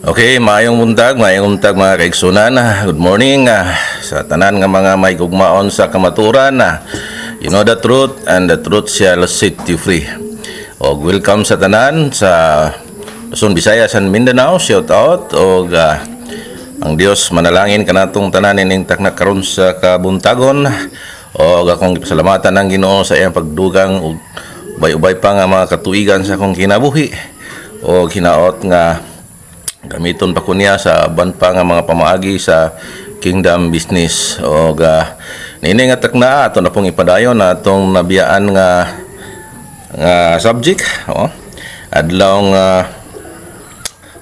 Okay, maayong buntag mga kaigsunan. Good morning sa tanan nga mga may gugmaon sa kamaturan. You know the truth and the truth shall set you free. Og welcome sa tanan sa Luzon, Visayas and Mindanao. Shout out og ang Dios manalangin kanatong tanan ning takna karon sa kabuntagon. Og akong pasalamatan ang Ginoo sa iyang pagdugang og ubay-ubay pa nga mga katuigan sa akong kinabuhi. Og hinaot nga gamiton pa ko niya sa ban pa nga mga pamaagi sa Kingdom Business. O nini nga takna ato na pong ipadayon na atong nabiyaan nga subject. Adlaw nga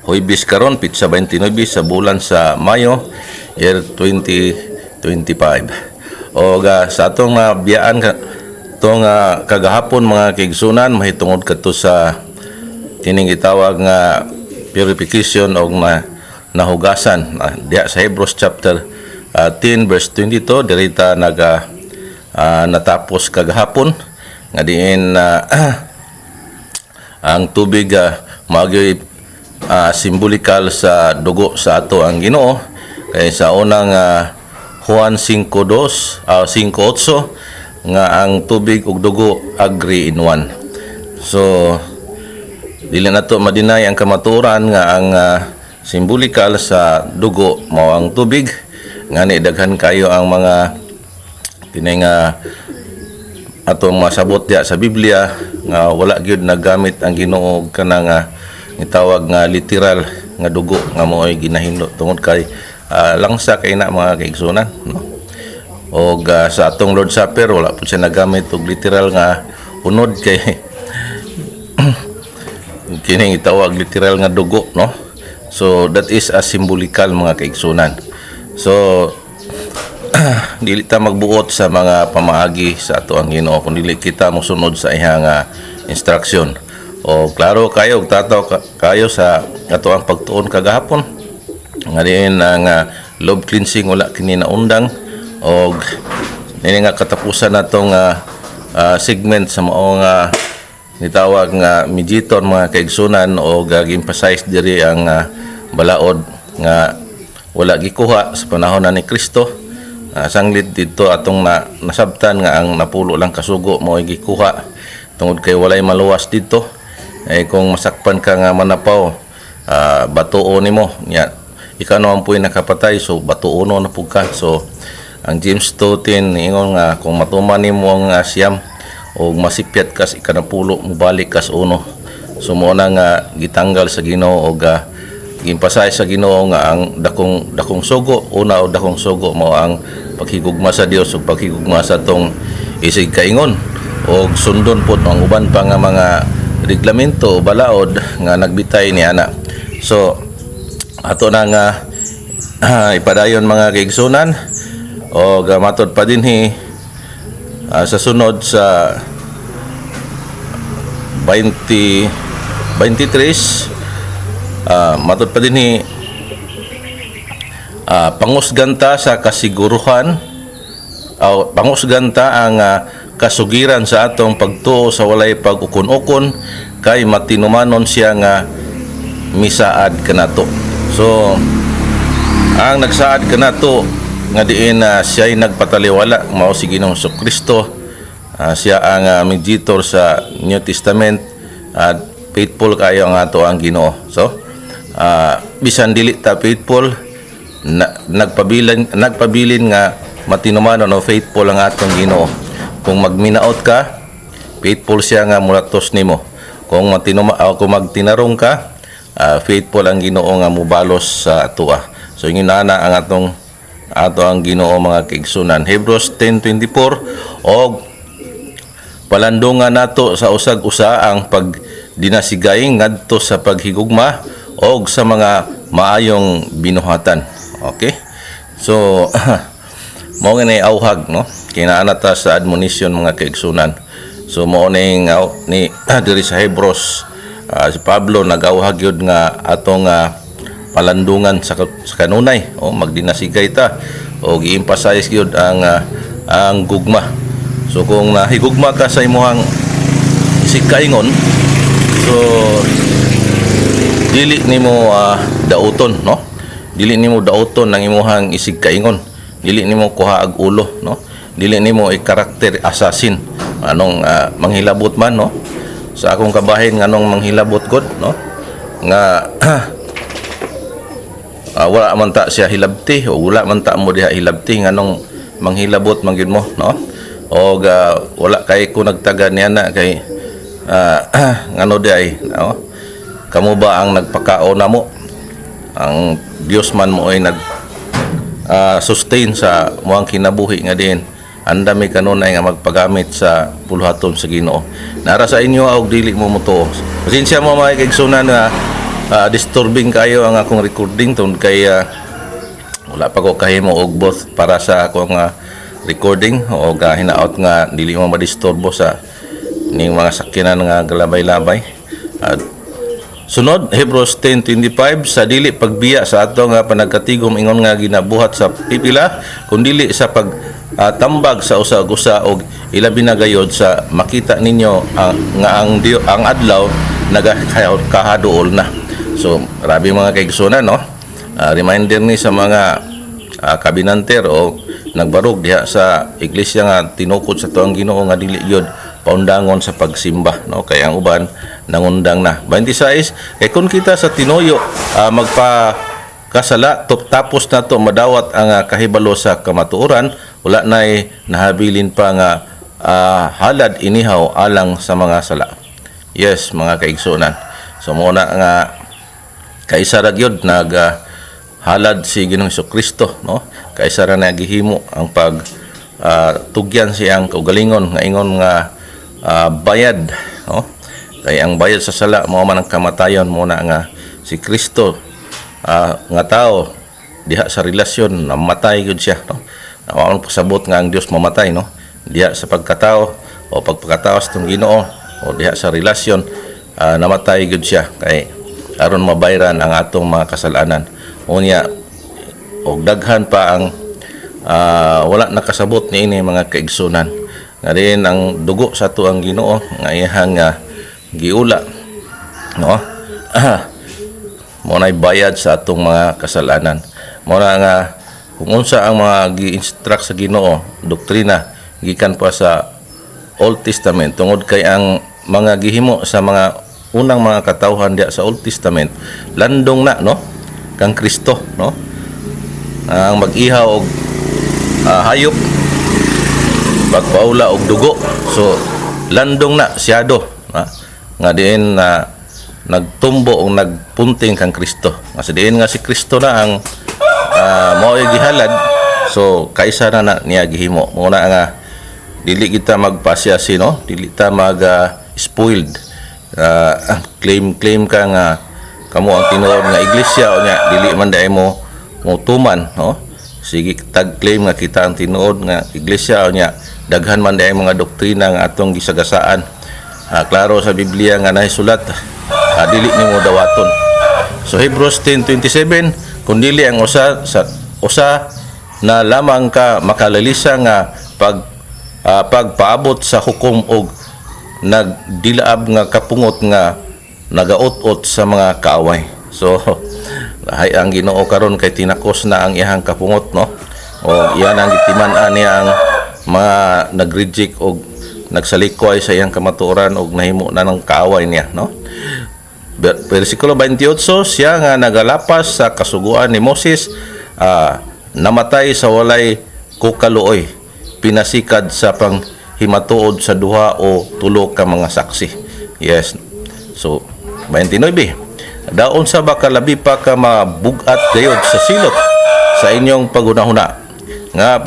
Huwebes karon pitsa 29 sa bulan sa Mayo year 2025. O sa atong biyaan itong kagahapon mga kaigsunan mahitungod kadto sa kining gitawag nga purification o nahugasan diya sa Hebrews chapter 10 verse 22 dirita natapos kagahapon nga diin ang tubig magyoy simbolikal sa dugo sa ato ang Ginoo kay sa unang Juan 5:2 5:8 nga ang tubig ug dugo agree in one. So dili na to madinay ang kamaturan nga ang simbolikal sa dugo mao ang tubig ngani daghan kayo ang mga kining atong masabot diya sa Biblia nga wala gyud nagamit ang Ginoo kanang gitawag nga literal nga dugo nga mo'y ginahimo tungod kay langsa kay na mga kaigsunan, no? Og sa atong Lord Supper wala pud siya nagamit og literal nga unod kay kining itawag literal nga dugo, no? So that is a symbolical mga kaigsunan. So dili ta magbuot sa mga pamaagi sa ato ang Ginoo kun dili kita mosunod sa iyang instruction. O klaro kayo tataw kayo sa ato ang pagtuon kagahapon nga diin ang love cleansing wala kini naundang og nini nga katapusan natong segment sa mao nga nitawag nga mediator mga kaigsunan o gi-emphasize diri ang balaod nga wala gikuha sa panahon na ni Kristo. Sanglit dito atong nasabtan nga ang napulo lang kasugo mao gikuha tungod kay walay maluwas dito. Kung masakpan ka nga manapaw batuon nimo nya ikaw naman po'y nakapatay so batuono na pud ka. So ang James 2:10 ingon nga kung matuman nimo ang siyam o masipyat kas ikanapulo mubalik kas uno. So mo na nga gitanggal sa Ginoo og gimpasay sa Ginoo nga ang dakong sugo una o dakong sugo mao ang paghigugma sa Dios ug paghigugma sa tong isig kaingon og sundon pud ang uban pa nga mga reglamento o balaod nga nagbitay ni ana. So ato na nga ipadayon mga kaigsunan og matod pa dinhi sa sunod sa 23 matod pa dinhi pangusganta sa kasiguruhan o pangusganta ang kasugiran sa atong pagtuo sa walay pag-ukon-ukon kay matinumanon siya nga misaad kanato. So ang nagsaad kanato nga diin siya'y nagpataliwala mao si Ginoong Kristo. Siya ang mediator sa New Testament at faithful kayo ang ato ang Ginoo. So bisan dili ta faithful nagpabilin nga matinumanon o faithful ang atong Ginoo. Kung magminaot ka, faithful siya nga mulatos nimo. Kung kung magtinarong ka, faithful ang Ginoo nga mubalos sa atoa. So yun na ang ato ang Ginoo mga kaigsunan. Hebrews 10:24 og palandungan nato sa usag-usa ang pagdinasigay ngadto sa paghigugma og sa mga maayong binuhatan. Okay? So mao nga auhag, no? Kinaanata sa admonition mga kaigsunan. So mao ni diri sa Hebrews si Pablo nagauhag yun nga atong palandungan sa kanunay o magdinasigay ta o gi-emphasize yun ang gugma. So kung nahigugma ka sa imuhang isig kaingon, so dili nimo dauton, no? Dili nimo dauton ang imuhang isig kaingon. Dili nimo kuha ag ulo, no? Dili nimo i-character assassin. Anong manghilabot man, no? Sa akong kabahin nganong manghilabot gud, no? Nga wala man ta siya hilabti o wala man ta mo diha hilabti nganong manghilabot man gyud mo, no? O wala kay ko nagtaga niya na kay ngano di ay, no? Kamo ba ang nagpakaon namo? Ang Dios man mo ay nag sustain sa muang kinabuhi nga din. Andami kanunay nga magpagamit sa puluhaton sa Ginoo. Nara sa inyo og dili mo mutuo. Pasensya mo mga kaigsunan nga disturbing kayo ang akong recording tungod kay wala pa ko kahimo og both para sa akong recording o hinaot nga dili mo madisturbo sa ning mga sakyanan nga galabay-labay. Sunod, Hebrews 10:25, sa dili pagbiya sa ato nga panagkatigom ingon nga ginabuhat sa pipila kundili sa tambag sa usa-usa og ilabi na gayod sa makita ninyo nga ang adlaw nagakahaduol na. So, grabe mga kaigsunan, no? Reminder ni sa mga kabinanter o nagbarog diha sa iglesia nga tinukod sa tuang Ginoo nga dili gyud paundangon sa pagsimba, no? Kay ang uban nangundang na. 26, kay kun kita sa tinuyo magpakasala tapos na to madawat ang kahibalo sa kamatuoran, wala nay nahabilin pa nga halad inihaw alang sa mga sala. Yes, mga kaigsunan. So muna nga kaisa ra gyud halad si Ginoong Jesucristo, no? Kaisa ra nagihimo ang pag tugyan siyang kaugalingon nga ingon nga bayad, no? Kay ang bayad sa sala mao man ang kamatayon muna nga si Kristo nga tao diha sa relasyon namatay gyud siya, no? Ang pasabot nga ang Dios mamatay, no? Diha sa pagkatao o pagpakatao sa tong Ginoo o diha sa relasyon namatay gyud siya kay aron mabayran ang atong mga kasalanan. Unya og daghan pa ang wala nakasabot niini mga kaigsunan. Nga rin ang dugo sa ato ang Ginoo nga iyang giula, no? Mo nay bayad sa atong mga kasalanan. Mo na nga kung unsa ang mga gi-instruct sa Ginoo, doktrina gikan pa sa Old Testament tungod kay ang mga gihimo sa mga unang mga katawhan diya sa Old Testament landong na, no? Kang Kristo, no? Ang mag-ihaw og hayop, pagpaula og dugo, so landong na siyado, nga diin na nagtumbo o nagpunting kang Kristo. Kasi diin nga si Kristo na ang mao gihalad, so kaisa na niya gihimo. Muna nga dili kita magpasya no? Dili ta mag spoiled. Claim ka nga kamo ang tinuod nga iglesia o nya dili man dai mo tuman, no? Sige tag-claim nga kita ang tinuod nga iglesia o nya daghan man dai mga doktrina nga atong gisagasaan. Klaro sa Biblia nga nahisulat, dili nimo dawaton. So Hebrews 10:27, kung dili ang usa na lamang ka makalalisa nga pagpaabot sa hukom og nagdilaab nga kapungot nga nagaot-ot sa mga kaaway. So lahay ang Ginoo karon kay tinakos na ang iyang kapungot, no? O iyan ang gitiman-an niya ang mga nag-reject og nagsalikway sa iyang kamatuoran og nahimo na ng kaaway niya, no? Versikulo 28, siya nga nagalapas sa kasuguan ni Moses, namatay sa walay kukaluoy, pinasikad sa panghimatuod sa duha o tulo ka mga saksi. Yes. So 29, daon sa baka labi pa ka mabugat gayod sa silot sa inyong pagunahuna nga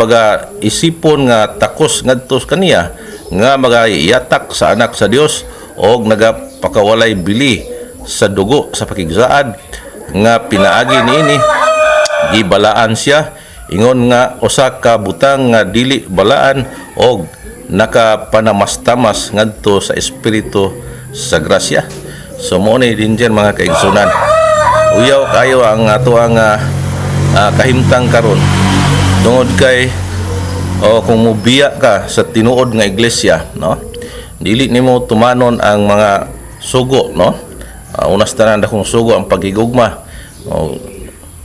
isipon nga takos ngadto kaniya nga magayatak sa anak sa Dios og nagapakawalay bili sa dugo sa pakigsaad nga pinaagi niini gibalaan siya ingon nga usa ka butang nga dili balaan og nakapanamas-tamas ngadto sa espiritu sa grasya. So mo ni din dyan mga kaigsunan, uyaw kayo ang ato ang kahimtang karon tungod kay kung mubiya ka sa tinuod nga iglesia, no? Dili nimo tumanon ang mga sugo, no? unas tanan akong sugo ang pagigugma. O,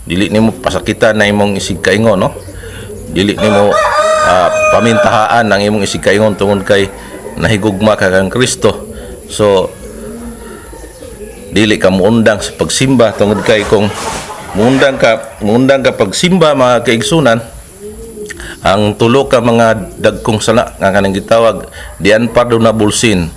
dili nimo pasakitan na imong isig kaingon, no? Dili nimo pamintahaan ang imong isig kaingon tungod kay nahigugma ka kang Kristo. So dili ka muundang sa pagsimba tungod kay kung muundang ka pagsimba, mga kaigsunan, ang tulo ka mga dagkong sala nga kanang gitawag the unpardonable sin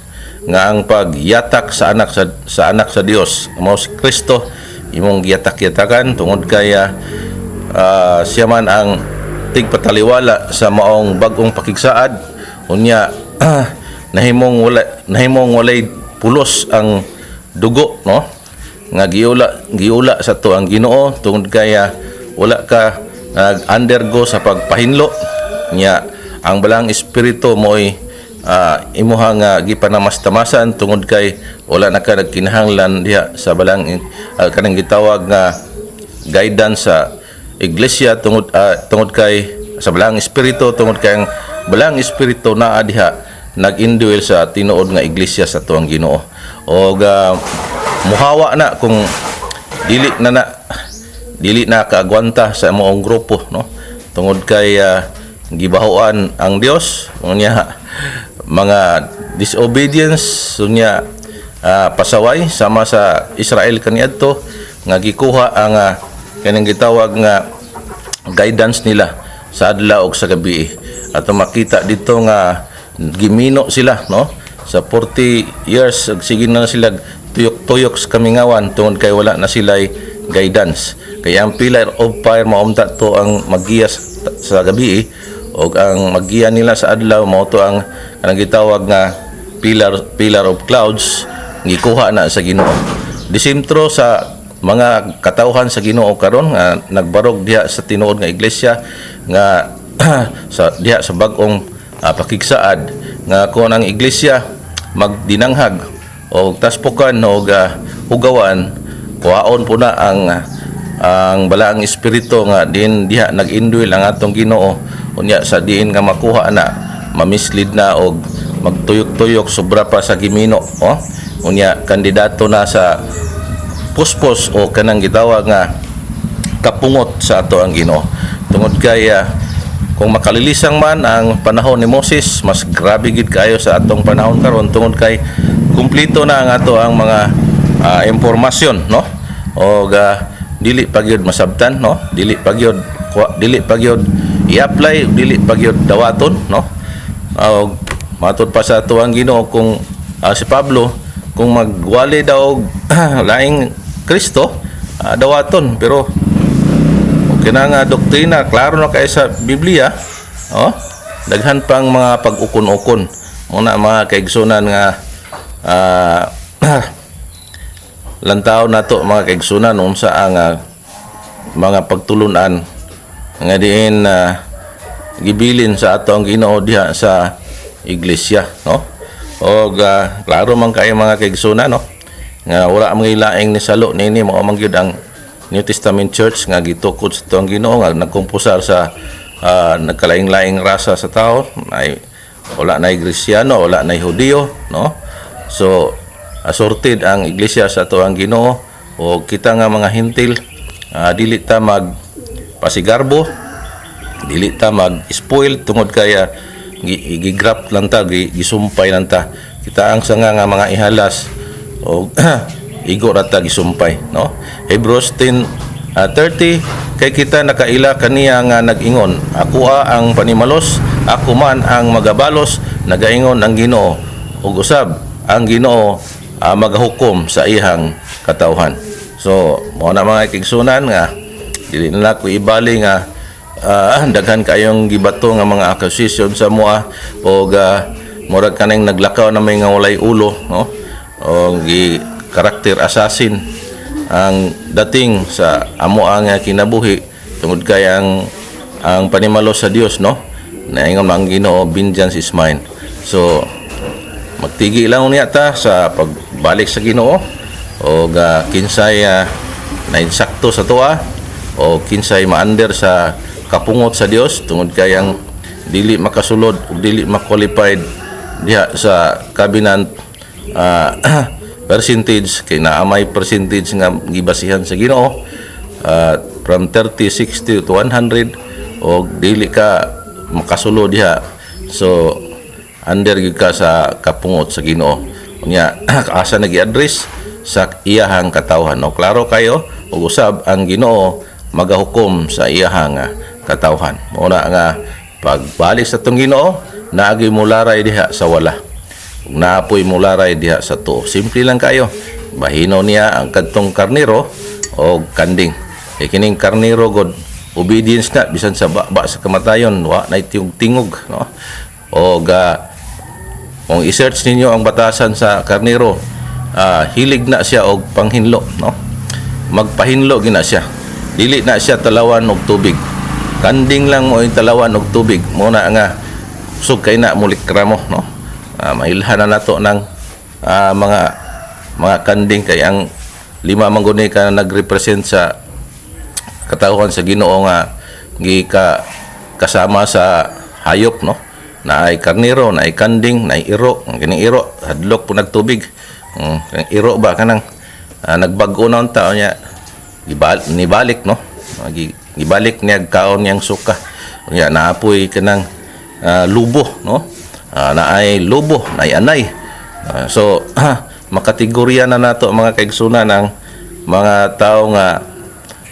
nga ang pagyatak sa anak sa Dios, mao si Kristo, imong giyatak-yatakan tungod kay siya man ang tigpataliwala sa maong bagong pakigsaad, unya nahimong walay pulos ang dugo, no, nga giula sa to ang Ginoo tungod kay wala ka undergo sa pagpahinlo nya. Ang balang espiritu mo'y imuhang gipanamastamasan tungod kay wala na ka nagkinahanglan diha sa balang kanang gitawag nga guidance sa iglesia tungod kay sa balang espiritu, tungod kay ang balang espiritu naa diha nag-indwell sa tinuod nga iglesia sa tuang Ginoo. O muhawa na kung dili na kaagwanta sa moong grupo, no, tungod kay gibahoan ang Dios unya mga disobedience unya pasaway sama sa Israel kaniadto nga gikuha ang kanang gitawag nga guidance nila sa adlaw ug sa gabi. At makita dito nga gimino sila, no, sa 40 years sige na sila tuyok-tuyok sa kamingawan tungod kay wala na sila'y guidance. Kaya ang pillar of fire maumta to ang maggiya sa gabi o ang maggiya nila sa adlaw mao to ang gitawag nga pillar of clouds gikuha na sa Ginoo. Disimtro sa mga katawhan sa Ginoo karon nga nagbarog diha sa tinuod nga iglesia nga diha sa bag-ong pakigsaad nga kung ang iglesia magdinanghag o taspukan o hugawan, kuhaon po na ang balaang espiritu nga diha nag-indwell ang atong Ginoo unya sa diin nga makuha na mamislead na og magtuyok-tuyok sobra pa sa gimino, unya kandidato na sa puspos o kanang gitawag nga kapungot sa ato ang Ginoo. Tungod kay kung makalilisang man ang panahon ni Moses, mas grabe gid kayo sa atong panahon karon tungod kay kumplito na ang ato ang mga impormasyon, no, o dili pagyud masabtan, no, dili pagyud i-apply, dili pagyud dawaton, no. Matud pa sa tuang Ginoo kung si Pablo kung magwali daw laing Kristo, dawaton, pero kinang doktrina klaro na kay sa Biblia, daghan pang mga pag-ukon-ukon muna mga kaigsunan nga lantaw na to mga kaigsunan unsa ang mga pagtulunan nga diin gibilin sa ato ang Ginoo diha sa iglesia, no. O klaro man kay mga kaigsunan, no, nga wala ang ilaing ni salo nini mao man gyud ang New Testament Church nga gitukod sa tuang Ginoo nga nagkumpusar sa nagkalaing-laing rasa sa tao, wala na Kristyano, wala na Hudiyo, no. So asorted ang iglesia sa tuang Ginoo o kita nga mga hintil, dili ta mag pasigarbo, dili ta mag spoil tungod kaya gigraft lang ta, gisumpay lang ta. Kita ang sanga nga mga ihalas o igo rata gisumpay, no. Hebrews 10:30 kay kita nakaila kaniya nga nag-ingon, ako ang panimalos, ako man ang magabalos, nagaingon ang Ginoo ug usab ang Ginoo magahukom sa ihang katawhan. So mo na mga kigsunan nga dili na ko ibali nga daghan kayong gibato nga mga accusation sa mua o murag kanang naglakaw na may nga walay ulo, no, o karakter assassin ang dating sa amo ang kinabuhi tungod kay ang panimalo sa Dios, no, naingon ang Ginoo, vengeance is mine. So magtigi lang niya ta sa pagbalik sa Ginoo o kinsay nainsakto sa tuwa o kinsay maander sa kapungot sa Dios tungod kay ang dili makasulod ug dili ma-qualified diha sa cabinet percentage kay naamay percentage nga gibasihan sa Ginoo, from 30, 60 to 100, o dili ka makasulo diha, so under gyud ka sa kapungot sa Ginoo. Unya asa nagi-address sa iyahang katawhan. No, klaro kayo, ug usab ang Ginoo magahukom sa iyahang katawhan. Muna nga pagbalik sa tong Ginoo, naagi mularay diha sa wala, ug naapoy mularay diha sa tuo. Simple lang kayo, bahinaw niya ang kadtong karnero o kanding. Kining karnero god obedience na bisan sa ba sa kamatayon, wa na tingog, no? O kung i-search ninyo ang batasan sa karnero, hilig na siya og panghinlo, no? Magpahinlo gina siya, dili na siya talawan og tubig. Kanding lang mo yung talawan og tubig, muna nga usog kay na mulikra mo, no? Mailhan na nato ng mga kanding, kay ang lima mangguni ka nagrepresent sa katawhan sa Ginoo nga kasama sa hayop, no? Na ay karnero, na ay kanding, na ay iro. Ang kining iro hadlok po nagtubig. Kining iro ba kanang nagbag-o na unta niya nibalik, no? Gibalik niya kaon niyang suka. Unya naapoy kanang lubo, no? Na ay lubo, na ay anay. So makategorya na nato mga kaigsunan ng mga tao nga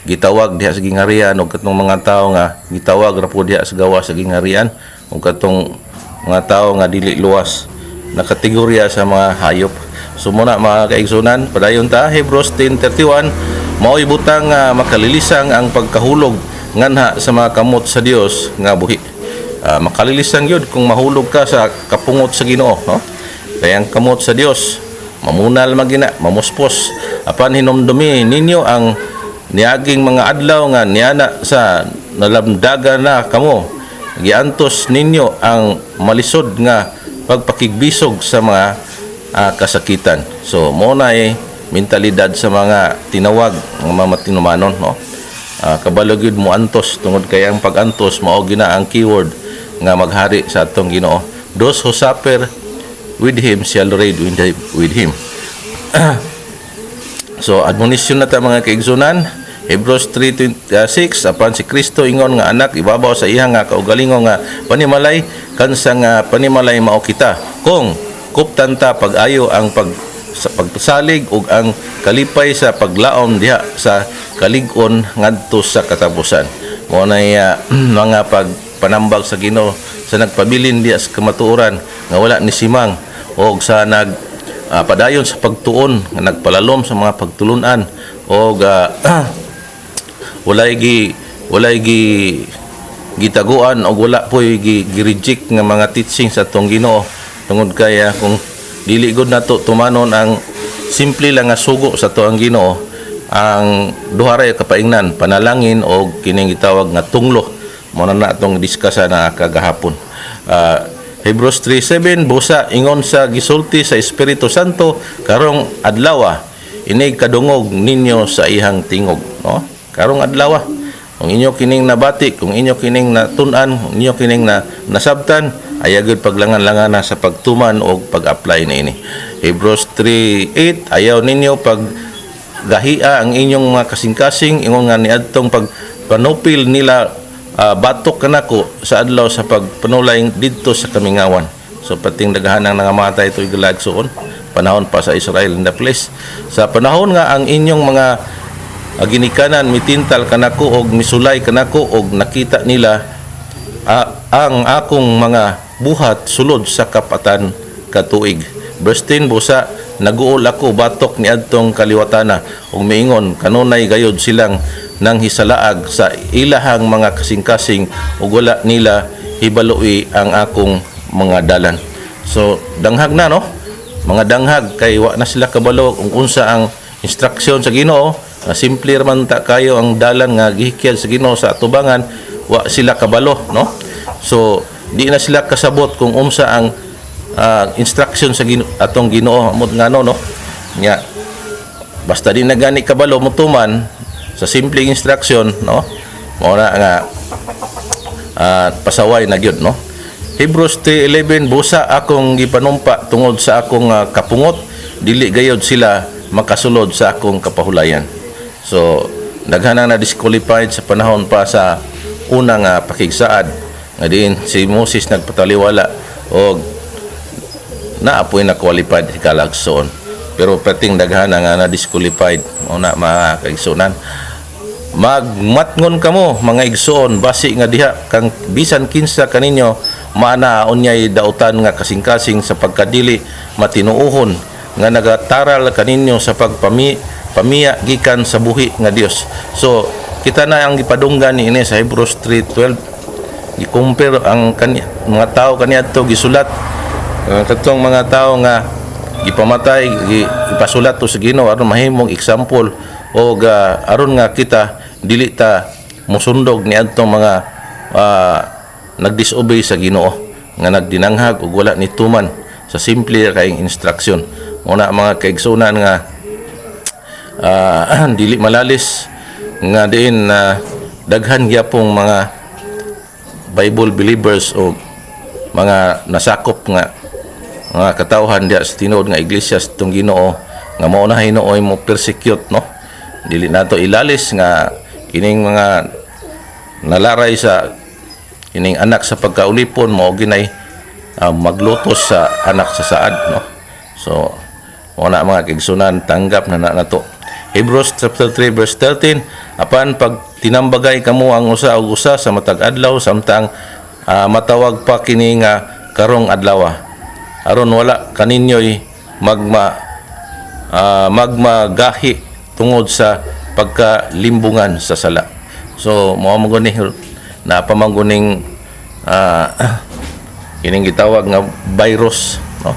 gitawag diha sa gingharian, o katong mga tao nga gitawag ra po diha sa gawas sa gingharian, o katong mga tao nga dili luwas na kategorya sa mga hayop. So muna mga kaigsunan, padayon ta Hebrews 10:31, mao'y butang makalilisang ang pagkahulog nganha sa mga kamot sa Dios nga buhi. Makalilisang yun kung mahulog ka sa kapungot sa Ginoo, no? Kaya ang kamot sa Dios mamunal magina, mamuspos, apan hinumdumi ninyo ang niaging mga adlaw nga niana sa nalamdagan na kamo, giantos ninyo ang malisod nga pagpakigbisog sa mga kasakitan. So mo na mentalidad sa mga tinawag ng mga matinumanon, no? Kabalo gyud mo antos, tungod kay ang pag-antos mao gina ang keyword nga maghari sa atong Ginoo. Those who suffer with him shall reign with him. So admonition na ta mga kaigsunan, Hebrews 3:6, apan si Kristo ingon nga anak ibabaw sa iya nga kaugalingon nga panimalay, kansa nga panimalay mao kita, kung kuptan ta pag-ayo ang sa pagsalig ug ang kalipay sa paglaom diha sa kalig-on ngadto sa katapusan. Mao nay mga pagpanambag sa Ginoo sa nagpabilin diha sa kamatuoran nga wala ni simang, o sa padayon sa pagtuon nga nagpalalom sa mga pagtulunan, o walay gitaguan, o wala po'y gi-reject nga mga teaching sa atong Ginoo, tungod kaya kung dili gud nato tumanon ang simple lang nga sugo sa ato ang Ginoo, ang duha ra kapaingnan, panalangin o kining gitawag nga tunglo, mo na natong diskusa na kagahapon. Hebrews 3:7, busa ingon sa gisulti sa Espiritu Santo karong adlaw, inig kadungog ninyo sa ihang tingog, no? Karong adlaw, kung inyo kining nabati, kung inyo kining natun-an, kung inyo kining nasabtan, ayagod paglangan-langan na sa pagtuman o pag-apply na ini. Hebrews 3:8, ayaw ninyo paggahia ang inyong mga kasing-kasing, ingon nga niadtong pagpanupil nila batok kanako sa adlaw sa pagpanulay didto sa kamingawan. So pating daghan ang nangamatay ito'y galagsoon, panahon pa sa Israel in the place. Sa panahon nga ang inyong mga ginikanan mitintal kanako og misulay kanako og nakita nila ang akong mga buhat sulod sa kapatan katuig. Verse 10, busa naguol ako batok ni adtong kaliwatana ug miingon kanunay gayod silang nang hisalaag sa ilahang mga kasing-kasing ug wala nila hibaloi ang akong mga dalan. So danghag na, no? Mga danghag kay wa na sila kabalo kung unsa ang instruction sa Ginoo. Simple man ta kayo ang dalan nga gihikyad sa Ginoo sa atubangan, wa sila kabalo, no? So di na sila kasabot kung unsa ang instruction sa atong Ginoo mo ngano, no? Nya basta di na gani kabalo mutuman sa simpleng instruction, no? Mao na nga pasaway na gyud, no? Hebrews 3:11, busa akong gipanumpa tungod sa akong kapungot, dili gayod sila makasulod sa akong kapahulayan. So daghan na disqualified sa panahon pa sa unang pakigsaad nga diin si Moses nagpataliwala og naapoy na qualified kalagsoon, pero pating daghan nga na disqualified mo na mga kaigsunan. Magmatngon kamo mga igsoon basi nga diha kang bisan kinsa kaninyo maana unyay dautan nga kasing-kasing sa pagkadili matinuohon nga nagataral kaninyo sa pamiya gikan sa buhi nga Dios. So kita na ang gipadunggan ni ini sa Hebrews 3:12, gi-compare ang mga tao kaniadto gisulat katong mga tao nga gipamatay ipasulat to sa Ginoo aron mahimong example o aron nga kita dili ta musundog ni adtong mga nagdisobey sa Ginoo nga nagdinanghag ug wala ni tuman sa simple kayong instruction. Una mga kaigsunan nga dili malalis nga diin daghan gyapong mga Bible believers o mga nasakop nga mga katawhan diya sa tinuod nga iglesia sa itong Ginoo nga mao na hinuoy mo persecute, no? Dili nato ilalis nga kining mga nalaray sa kining anak sa pagkaulipon mao ginay maglutos sa anak sa saad, no? So wala mga kaigsunan tanggap na nato. Hebrews chapter 3 verse 13, apan pag tinambagay kamo ang usa ug usa sa matag adlaw samtang matawag pa kini nga karong adlaw aron wala kaninyo'y magmagahi tungod sa pagkalimbungan sa sala. So mao mo gani na pamangguning kining gitawag nga virus, no?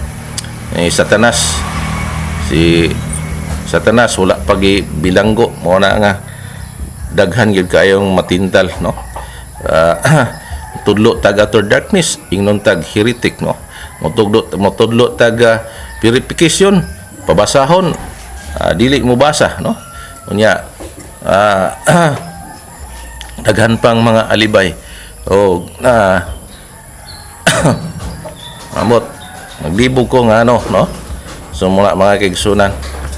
Si Satanas wala pagi bilanggo mo na nga daghan gyud kayong matintal, no? Tudlo tag outer darkness ingnon tag heretic, no? Motudlo tag purification pabasahon dili mo basa, no? Unya daghan pang mga alibay o amot naglibog ko nga ano, no? So mula mga kaigsunan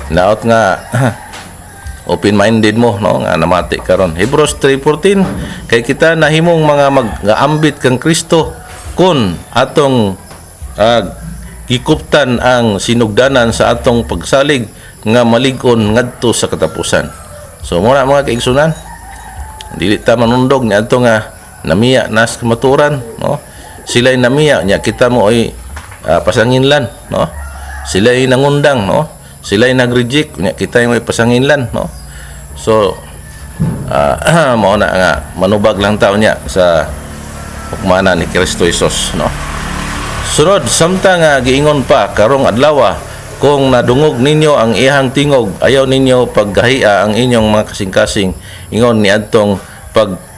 naot nga open-minded mo, no? Nga namati karon. Hebrews 3:14, kay kita nahimong mga mag-ambit kang Kristo kun atong gikuptan ang sinugdanan sa atong pagsalig nga malig-on ngadto sa katapusan. So mura mga kaigsunan, dili ta manundog ni adto nga namiya nas kamaturan, no? Sila'y namiya nya kita mo ay pasanginlan, no? Sila'y nangundang, no? Sila'y nag-reject nya kita mo ay pasanginlan, no? So mao na nga manubag lang taon niya sa hukmanan ni Kristo Jesus, no? Sunod samtang giingon pa karong adlaw kung nadungog ninyo ang iyang tingog ayaw ninyo paggahia ang inyong mga kasing-kasing ingon ni adtong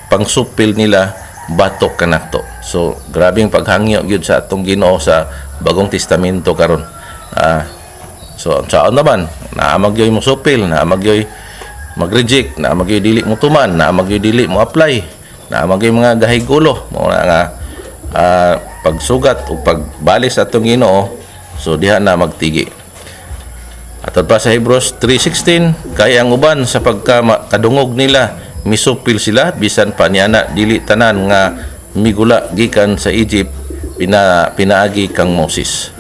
pangsupil nila batok kanakto. So grabing paghangyo gyud sa atong Ginoo sa Bagong Testamento karon. So saan naman naamagyoy mo supil, naamagyoy mag-reject, naamagyoy dili mo tuman, naamagyoy dili mo apply, naamagyoy mga gahigulo mo nga pagsugat o pagbalis sa atong Ginoo. So diha na magtigi. Atod pa sa Hebrews 3:16, kaya ang uban sa pagkadungog nila misupil sila bisan pa niana dili tanan nga migula gikan sa Egypt pinaagi kang Moses.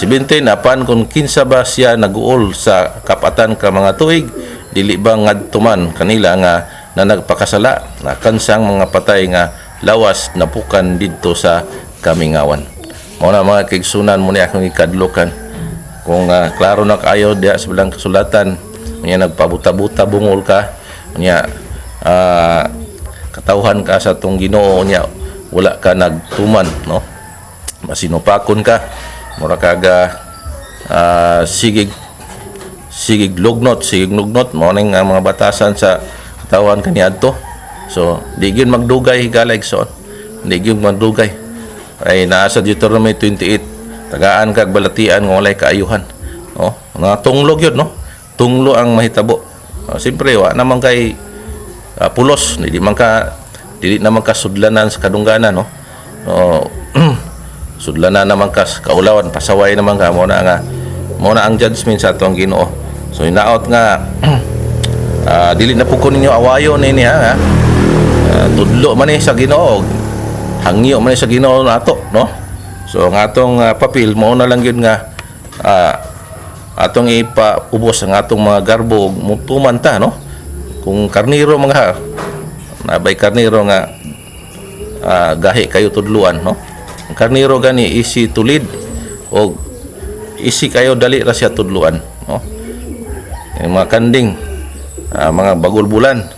17, apan kung kinsa ba siya naguol sa kapatan ka mga tuig dili ba ngadtuman kanila nga na nagpakasala na kansang mga patay nga lawas napukan didto sa kamingawan. Mao na mga kaigsunan mo ni akong ikadlokan. Kung klaro na kayo diya sa bilang kasulatan, niya nagpabuta-buta bungol ka, niya katawhan ka sa tong Ginoo niya, wala ka nagtuman, no? Masinupakon ka, mura kaga sigig lugnot, mo ning mga batasan sa katawhan kaniadto. So di gyud magdugay galag son, di gyud magdugay. Ay naa sa Deuteronomy 28, tagaan kag balatian nga walay kaayuhan, no? Nga tunglog yun, no? Tunglo ang mahitabo. Siyempre wa naman kay pulos, dili naman ka sudlanan sa kadungganan, no? Sudlanan naman ka kaulawan, pasaway naman ka mo na nga Mao na ang judgment sa atong Ginoo. So hinaot nga dili na po ko ninyo awayon ni niya, tudlo man ni sa Ginoo, hangyo man ni sa Ginoo nato, no? So ang atong papel mao na lang gyud nga atong ipaubos ang atong mga garbo mutuman ta, no? Kung karniro mga nabay karniro nga gahi kayo tudluan, no? Ang karniro gani isi tulid o isi kayo dali ra siya tudluan, no? Yung mga kanding mga bagulbulan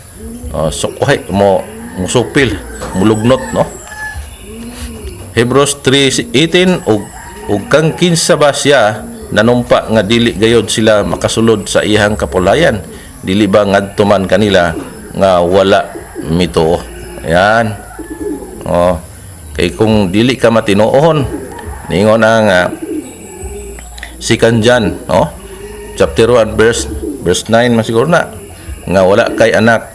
sukuhay mo musupil mulugnot, no? Hebrews 3:18 ug kang kinsa ba siya nanumpa nga dili gayod sila makasulod sa iyang kapulayan, dili ba ngadto man kanila nga wala mituo. Ayan. Kay kung dili ka matinuohon, ningon ang Second John, no? Chapter 1 verse 9 man siguro na nga wala kay anak,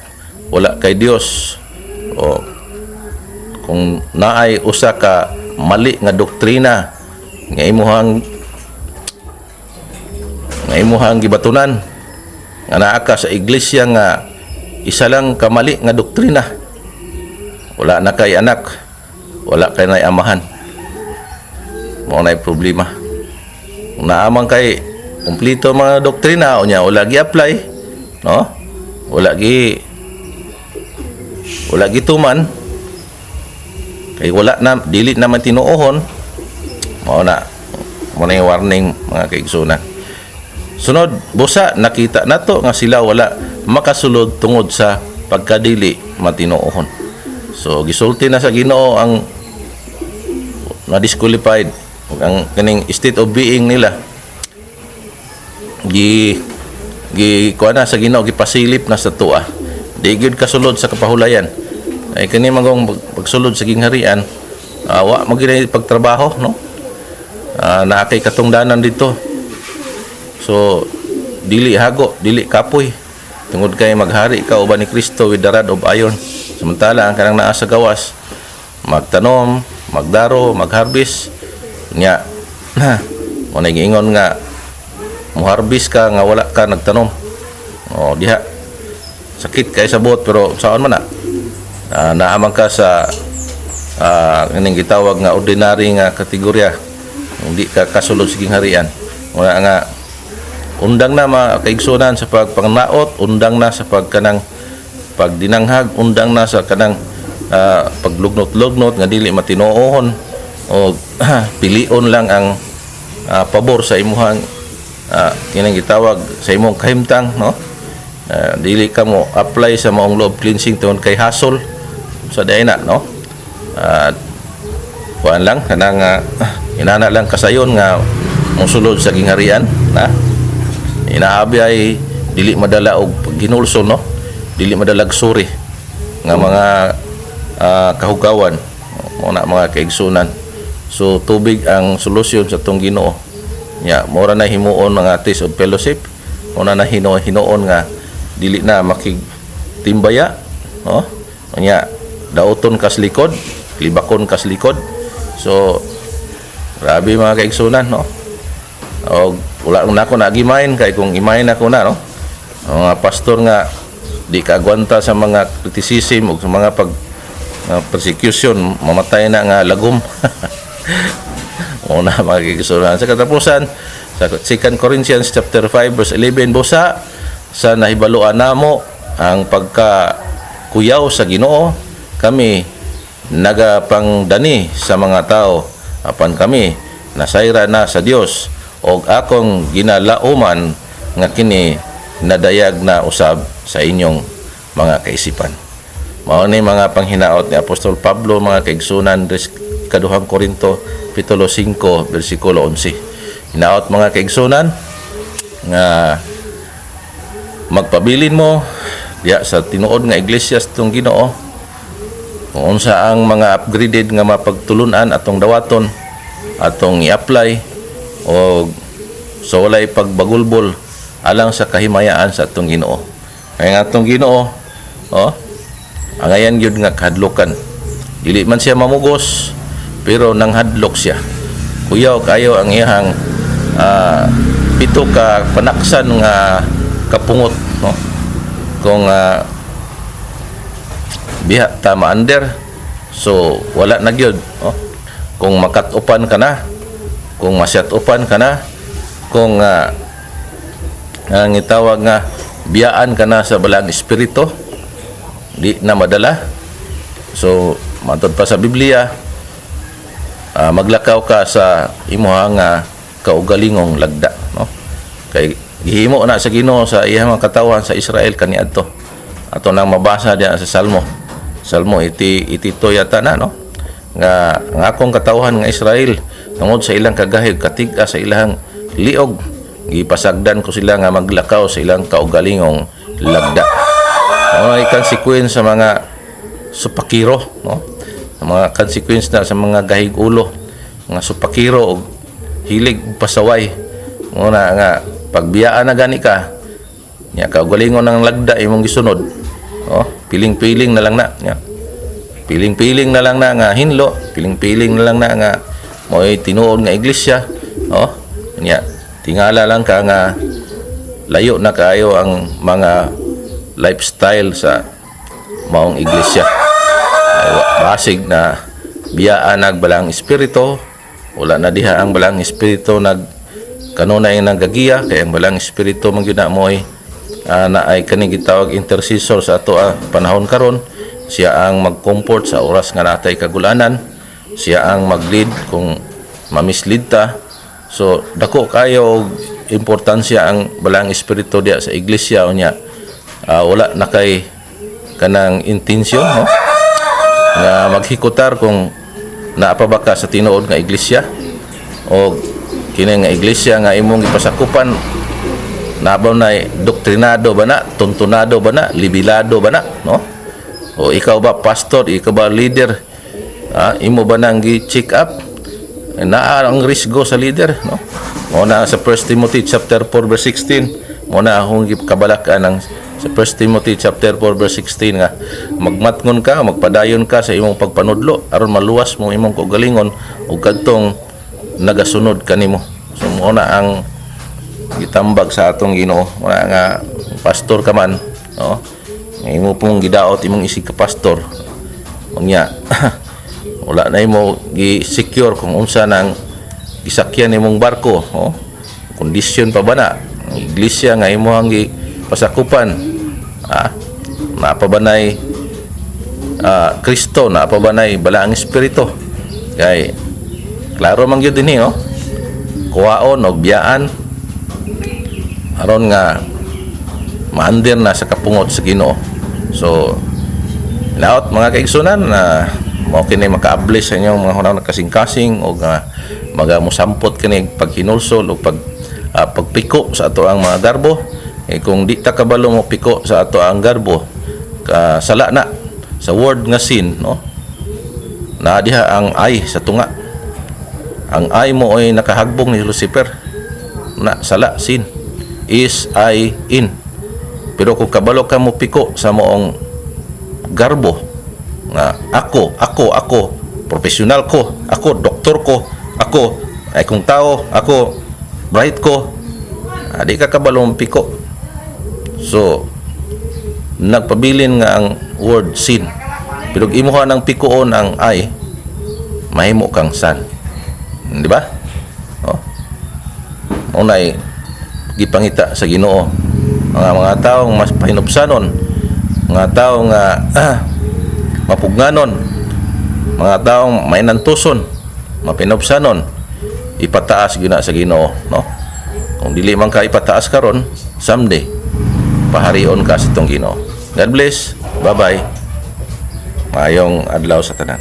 wala kay Dios. Kung naay usa ka mali nga doktrina nga imuhang gibatunan nga naa ka sa iglesia nga isa lang ka mali nga doktrina, wala na kay anak, wala kay nay amahan, mo nay problema. Kung naamang kay kumplito mga doktrina o nya wala gi-apply, no? Wala gi tuman kay wala na dili naman tinuohon, mo na yung warning mga kaigsunan. Sunod, busa nakita nato nga sila wala makasulod tungod sa pagkadili matinuohon. So gisulti na sa Ginoo ang na-disqualified ang kaning state of being nila. Kuha na sa Ginoo, gipasilip na sa tuwa. Di gyud kasulod sa kapahulayan. Ay kani magong pagsulod sa gingharian, wa magina pagtrabaho, no? Naa kay katungdanan dito. So dili hago, dili kapoy. Tungod kay maghari ka uban ni Kristo with the rod of iron. Samantala ang kanang naa sa gawas, magtanom, magdaro, magharvest nya. Mo na giingon nga muharbis ka nga wala ka nagtanom. Diha sakit kay sa buot pero saon man na naaman ka sa kaning gitawag nga ordinary nga kategorya, hindi ka kasulod sa gingharian. Wala nga undang na makaigsunan sa pagpangnaot, undang na sa pagkanang pagdinanghag, undang na sa kanang paglugnot-lugnot nga dili matinuohon o pilion lang ang pabor sa imuhang kinang gitawag sa imong kahimtang, no? Dili ka mo apply sa maong loob cleansing tungod kay hasol sa dayna, no? Kuan lang kanang inana lang kasayon nga mosulod sa gingharian, na inaabi ay dili madala og ginulso, no? Dili madalag suri nga mga kahugawan mo na mga kaigsunan. So tubig ang solusyon sa tong Ginoo. Nya mora na himuon mga taste of fellowship, mora na hinoon nga dili na makigtimbaya, no? Nya dauton kas likod, libakon kas likod. So grabe mga kaigsunan, no? O wala na ako nagimain kay kung imain ako na, no? Mga pastor nga di kaagwanta sa mga criticism o sa mga persecution, mamatay na nga lagom. Una makikisunan sa katapusan sa 2 Corinthians chapter 5 verse 11, busa sa nahibaluan namo ang pagkakuyaw sa Ginoo, kami nagapangdani sa mga tao apan kami nasayra na sa Dios, og akong ginalauman nga kini nadayag na usab sa inyong mga kaisipan. Mao ni mga panghinaot ni Apostol Pablo mga kaigsunan kaduhang Korinto kapitulo 5 bersikulo 11. Hinaot mga kaigsunan nga magpabilin mo diya sa tinuod nga iglesia sa tong Ginoo kung unsa ang mga upgraded nga mapagtulunan atong dawaton, atong i-apply o sa walay pagbagulbol alang sa kahimayaan sa atong Ginoo. Kaya nga atong Ginoo, angayan gyud nga kahadlokan. Dili man siya mamugos, pero nanghadlok siya. Kuyaw kayo ang iyang pito ka panaksan nga kapungot, no? Kung biha ta ma-under, so wala na gyud, no? Kung makatupan ka na, kung masyatupan ka na, kung ang itawag nga biyaan ka na sa balang espiritu, di na madala. So matod pa sa Biblia, maglakaw ka sa imuhang kaugalingong lagda, no? Kay gihimo na sa Ginoo sa iyang mga katawan sa Israel kaniadto. Ato nang mabasa diya sa Salmo 82 yata na, no? Nga akong katawan nga Israel tungod sa ilang kagahig katiga sa ilang liog, gipasagdan ko sila nga maglakaw sa ilang kaugalingong lagda. Ay consequence sa mga supakiro, no? Mga consequence na sa mga gahig ulo, mga supakiro o hilig pasaway. Muna nga pagbiyaan na gani ka, nya kaugalingon ng lagda imong gisunod, oh, piling-piling na lang na, nya. Piling-piling na lang na nga hinlo, piling-piling na lang na nga mo'y tinuod nga iglesia, oh, nya tingala lang ka nga layo na kaayo ang mga lifestyle sa maong iglesia. Basig na biyaan nagbalang espiritu, wala na diha ang balang espiritu kanunay nagagiya, kay ang balang espiritu man gyud na moy na ay kani gitawag intercessor sa ato panahon karon. Siya ang mag-comfort sa oras nga natay kagulanan, siya ang mag-lead kung mamislead ta. So dako kayo importansya ang balang espiritu diya sa iglesia unya. Wala na kay kanang intensyon, no? Nga maghikutar kung naapa ba ka sa tinuod nga iglesia o kini nga iglesia nga imong ipasakupan nabaw na doktrinado ba na, tuntunado ba na, libilado ba na, no? O ikaw ba pastor, ikaw ba leader, imo ba nang gi-check up na ang risgo sa leader, no? Muna sa 1 Timothy chapter 4 verse 16, muna akong kabalakan ng sa 1 Timothy chapter 4 verse 16 nga magmatngon ka, magpadayon ka sa imong pagpanudlo aron maluwas mo imong kaugalingon ug kadtong nagasunod kanimo. So muna ang gitambag sa atong Ginoo, muna nga pastor ka man, no? Imo pong gidaot imong isig ka pastor. Unya wala na imo gi-secure kung unsa nang gisakyan imong barko, no? Kondisyon pa ba na iglesia nga imo ang pasakupan, napabanay Kristo, napabanay balaang espiritu. Kay klaro man gyud dinhi, no? Kuwaon og biyaan aron nga maandir na sa kapungot sa Ginoo. So laot mga kaigsunan na mao kini maka-able sa inyong mga hunahuna kasing-kasing o magamusampot kini paghinulsol o pagpiko sa ato ang mga garbo. Kung di ta kabalo mo piko sa ato ang garbo, sala na sa word nga sin, no? Na diha ang ay sa tunga. Ang ay mo ay nakahagbong ni Lucifer. Na sala sin is I in. Pero kung kabalo ka mo piko sa moong garbo nga ako professional ko, ako doktor ko, ako ay kung tao, ako bright ko, di ka kabalo mo piko. So nagpabilin nga ang word sin, pero imuha ng pikoon ang ay, mahimo kang san, di ba? Unay gipangita sa Ginoo mga taong mas pahinupsanon, mga taong mapugnanon, mga taong mainantuson, mapinupsanon, ipataas gina sa Ginoo, no? Kung dili man ka ipataas karon, someday paharion ka sa tong Ginoo. God bless. Bye-bye. Maayong adlaw sa tanan.